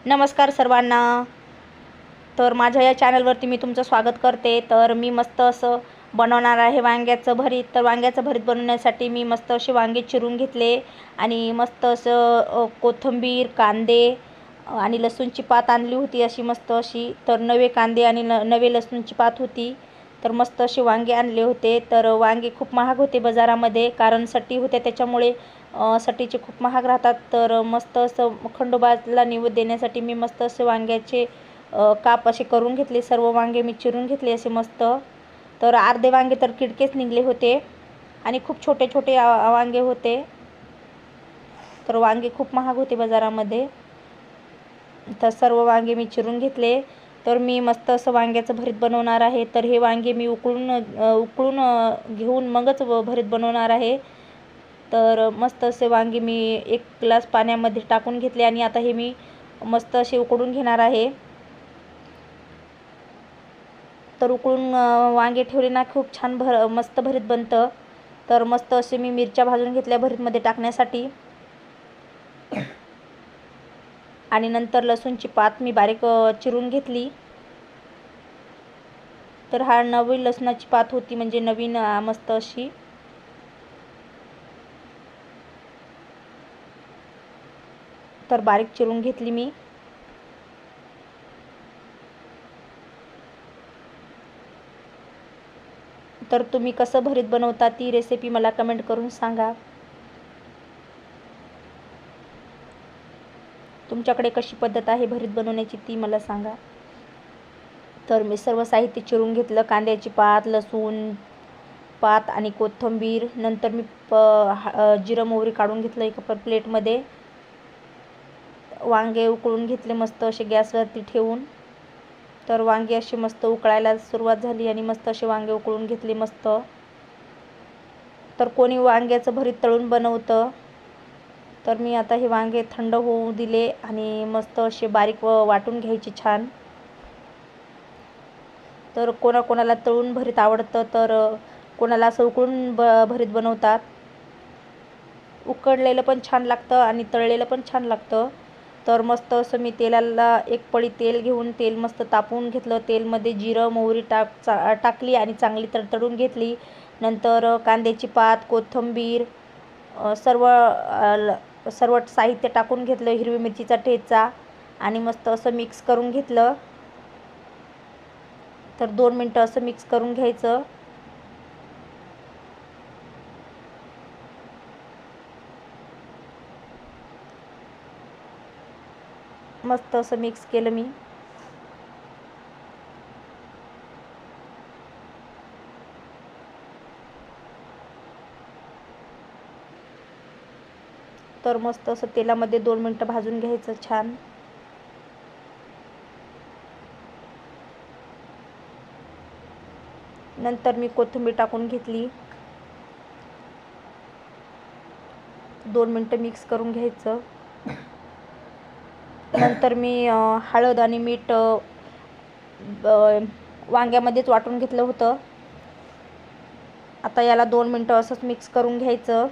नमस्कार सर्वांना। तर माझ्या या चॅनलवरती मी तुमचं स्वागत करते। तर मी मस्त असं बनवणार आहे वांग्याचं भरीत। तर वांग्याचं भरीत बनवण्यासाठी मी मस्त असे वांगे चिरून घेतले आणि मस्त असं कोथिंबीर, कांदे आणि लसूणची पात आणली होती अशी मस्त अशी। तर नवे कांदे आणि नवे लसूणची पात होती। तर मस्त असे वांगे आणले होते। तर वांगे खूप महाग होते बाजारामध्ये, कारण सट्टी होते त्याच्यामुळे सट्टीचे खूप महाग राहतात। तर मस्त असं खंडोबाला नैवेद्य देण्यासाठी मी मस्त असे वांग्याचे काप असे करून घेतले। सर्व वांगे मी चिरून घेतले असे मस्त। तर अर्धे वांगे तर किडकेच निघले होते आणि खूप छोटे छोटे वांगे होते। तर वांगे खूप महाग होते बाजारामध्ये। तर सर्व वांगे मी चिरून घेतले। तर मी मस्त असं वांग्याचं भरीत बनवणार आहे। तर हे वांगे मी उकळून घेऊन मगच भरीत बनवणार आहे। तर मस्त असे वांगे मी 1 ग्लास पाण्यामध्ये टाकून घेतले आणि आता हे मी मस्त असे उकडून घेणार आहे। तर उकळून वांगे ठेवले ना खूप छान मस्त भरीत बनतं। तर मस्त असे मी मिरच्या भाजून घेतल्या भरीतमध्ये टाकण्यासाठी आणि नंतर लसूणची पात मी बारीक चिरून घेतली। तर हा नवीन लसणाची पात होती, म्हणजे नवीन मस्त अशी। तर बारीक चिरून घेतली मी। तर तुम्ही कसं भरीत बनवता ती रेसिपी मला कमेंट करून सांगा। तुमच्याकडे कशी पद्धत आहे भरीत बनवण्याची ती मला सांगा। तर मी सर्व साहित्य चिरून घेतलं। कांद्याची पात, लसूण पात आणि कोथिंबीर। नंतर मी जिरं मोहरी काढून घेतलं एका प्लेटमध्ये। वांगे उकळून घेतले मस्त असे गॅसवरती ठेवून। तर वांगे अशी मस्त उकळायला सुरुवात झाली आणि मस्त असे वांगे उकळून घेतले मस्त। तर कोणी वांग्याचं भरीत तळून बनवतं। तर मी आता हे वांगे थंड होऊ दिले आणि मस्त असे बारीक वाटून घ्यायचे छान। तर कोणाकोणाला तळून भरीत आवडतं, तर कोणाला असं उकळून भरीत बनवतात। उकडलेलं पण छान लागतं आणि तळलेलं पण छान लागतं। तर मस्त असं मी तेलाला एक पळी तेल घेऊन तेल मस्त तापवून घेतलं। तेलमध्ये जिरं मोहरी टाकली आणि चांगली तडतडून घेतली। नंतर कांद्याची पात, कोथिंबीर, सर्व साहित्य टाकून घेतलं। हिरवी मिरचीचा ठेचा आणि मस्त असं मिक्स करून घेतलं। तर 2 मिनटं असं मिक्स करून घ्यायचं। मस्त असं मिक्स केलं मी। तर मस्त असं तेलामध्ये 2 मिनटं भाजून घ्यायचं छान। नंतर मी कोथिंबीर टाकून घेतली। 2 मिनटं मिक्स करून घ्यायचं। नंतर मी हळद आणि मीठ वांग्यामध्येच वाटून घेतलं होतं। आता याला 2 मिनटं असंच मिक्स करून घ्यायचं।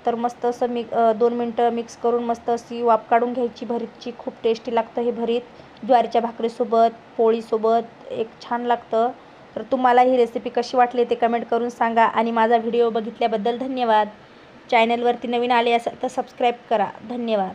तर मस्त असं 2 मिनटं मिक्स करून मस्त अशी वाफ काढून घ्यायची भरीतची। खूप टेस्टी लागतं हे भरीत। ज्वारीच्या भाकरीसोबत, पोळीसोबत एक छान लागतं। तर तुम्हाला ही रेसिपी कशी वाटली ते कमेंट करून सांगा आणि माझा व्हिडिओ बघितल्याबद्दल धन्यवाद। चॅनलवरती नवीन आले असाल तर सबस्क्राईब करा। धन्यवाद।